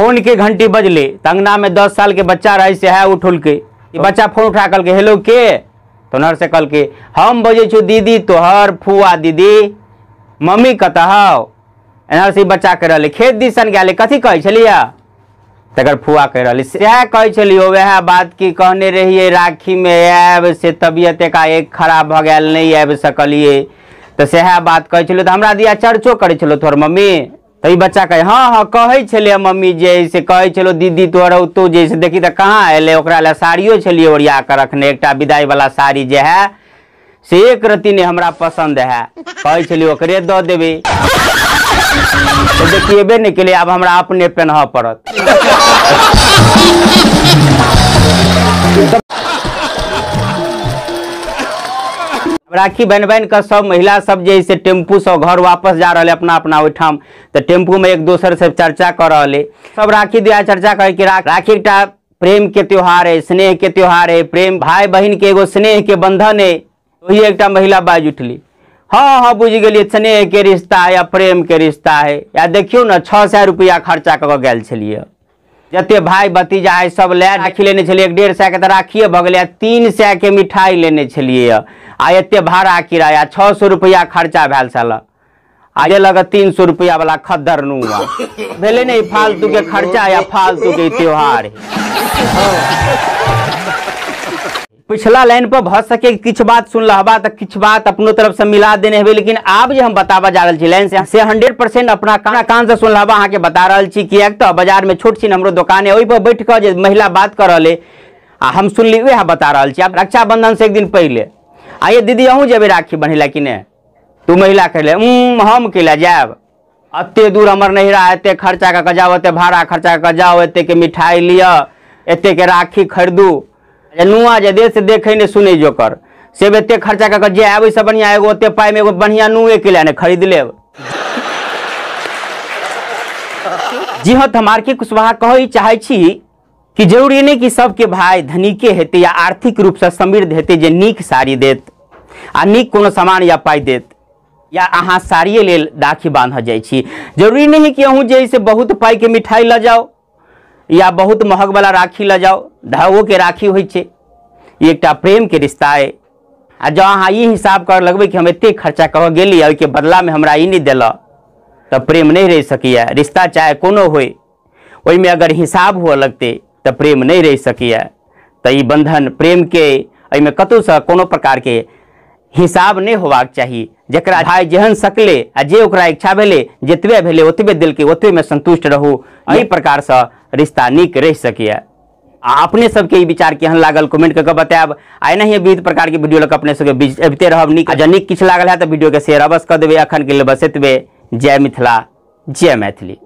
Phone के घंटी बजले, अंगना में 10 साल के बच्चा रहे से है उठुल के, बच्चा फोन उठा कल के हेलो के तो नर से कल के हम बजे छो दीदी तोहर फुआ दीदी मम्मी कतहौ एनर से बच्चा कह रहे खेत दिसन गए कथी कहे छलिया तकर फुआ कह रही सह कहे छलियो वह बात की कहने रहिए राखी में आब से तबियत एकाएक खराब भ गया नहीं आब सकलिए तो सह बात कहे छलियो तो हमरा दिया चर्चो करे छलो तोहर मम्मी तो बच्चा कहे हाँ हाँ कहे छलिए मम्मी जैसे कहे छलो दीदी तोहर तो जैसे देखी तो कहाँ अले ओकरा ले साड़ियों छलिए ओरिया कर रखने एक विदाई वाला साड़ी जे है से एक रत्ती ने हमरा पसंद है कहे छलिए ओकरे दऽ देबे तो देखिए नहीं के लिए अब हमरा अपने पहनह पड़त। राखी बन बन कर सब महिला सब जैसे टेम्पू सब घर वापस जा रहे अपना अपना ओठाम तो टेम्पू में एक दूसरे से चर्चा कर रहे सब राखी दिया चर्चा करे कि राखी एक प्रेम के त्योहार है, स्नेह के त्योहार है, प्रेम भाई बहन के एगो स्नेह के बंधन है। वही एक महिला बाज उठली हाँ हाँ बुझ गए स्नेह के रिश्ता है या प्रेम के रिश्ता है या देखियो ना 600 रुपया खर्चा कर गए छलिए जते भाई भतीजा है सब ले राखी लेने छलिए 150 के तो राखिए भ गए 300 के मिठाई लेने छलिए आ एते भाड़ा किराया 600 रुपया खर्चा भेल साल आगे लगा 300 रुपया वाला खद्दर नुआ भेले नहीं फालतू के खर्चा या फालतू के त्योहार पिछला लाइन पर भ सके किछ बात सुन लहबा तो किछ बात अपनो तरफ से मिला देने हेबे लेकिन आप जो हम बतावा जा रही लाइन से 100% अपना कान से सुन लहबा अहाँ के बता रही छी कि एक तो बाजार में छोट छीन हमरो दुकान है ओहि पर बैठ कर जे महिला बात कर रहे आ हम सुन ली वह बता रही छी। आप रक्षाबंधन से एक दिन पहले आइए दीदी अहूँ जेबे राखी बन्हेला कि नहीं तू महिला कहले हम कैला जाब अत्ते दूर हमर नहिरा एते खर्चा का जाओ एते भाड़ा खर्चा का जाओ एते के मिठाई लिया एते के राखी खरीदू नुआ जे देश से देखे ने सुने जो कर से एते खर्चा कर जे आबे से बढ़िया एगो ओते पाई में एगो बढ़िया नुए के लिए खरीद लेब। जी हाँ हमार के कुशवाहा कहे चाहे छी कि जरूरी नहीं कि सबके भाई धनिके हेते या आर्थिक रूप से समृद्ध हेते जे नीक साड़ी देत आ नीक कोनो सामान या पाई देत या अहाँ साड़िए लेल राखी बांध जाय छी। जरूरी नहीं कि अहूँ जैसे बहुत पाई के मिठाई ल जाओ या बहुत महग वाला राखी ल जाओ धागो के राखी हो एक प्रेम के रिश्ता है आ जो अहाँ ये हिसाब कर लगबे कि हम एते खर्चा कह गेली के बदला में हमरा नहीं दिल तो प्रेम नहीं रह सकिए। रिश्ता चाहे कोनो हो ओहि में अगर हिसाब हुआ लगते तो प्रेम नहीं रह सकिए। तो ये बंधन प्रेम के में कतौ से कोनो प्रकार के हिसाब नहीं होबाक चाहिए। जकरा भाई जेहन सकले आ जे ओकरा इच्छा भेले जतबे भेले ओतबे दिल के ओतबे में संतुष्ट रहू एहि प्रकार से रिश्ता नीक रह सकिए। अपने सबके विचार केहन लागल कमेंट करके बतायब। आए नहीं विविध प्रकार के वीडियो लग अपने सबके बीच अबिते रहब। नीक नीक किछ लागल है तो वीडियो के शेयर अवश्य कर देवे। अखन के लिए बस एतबे। जय मिथिला जय मैथिली।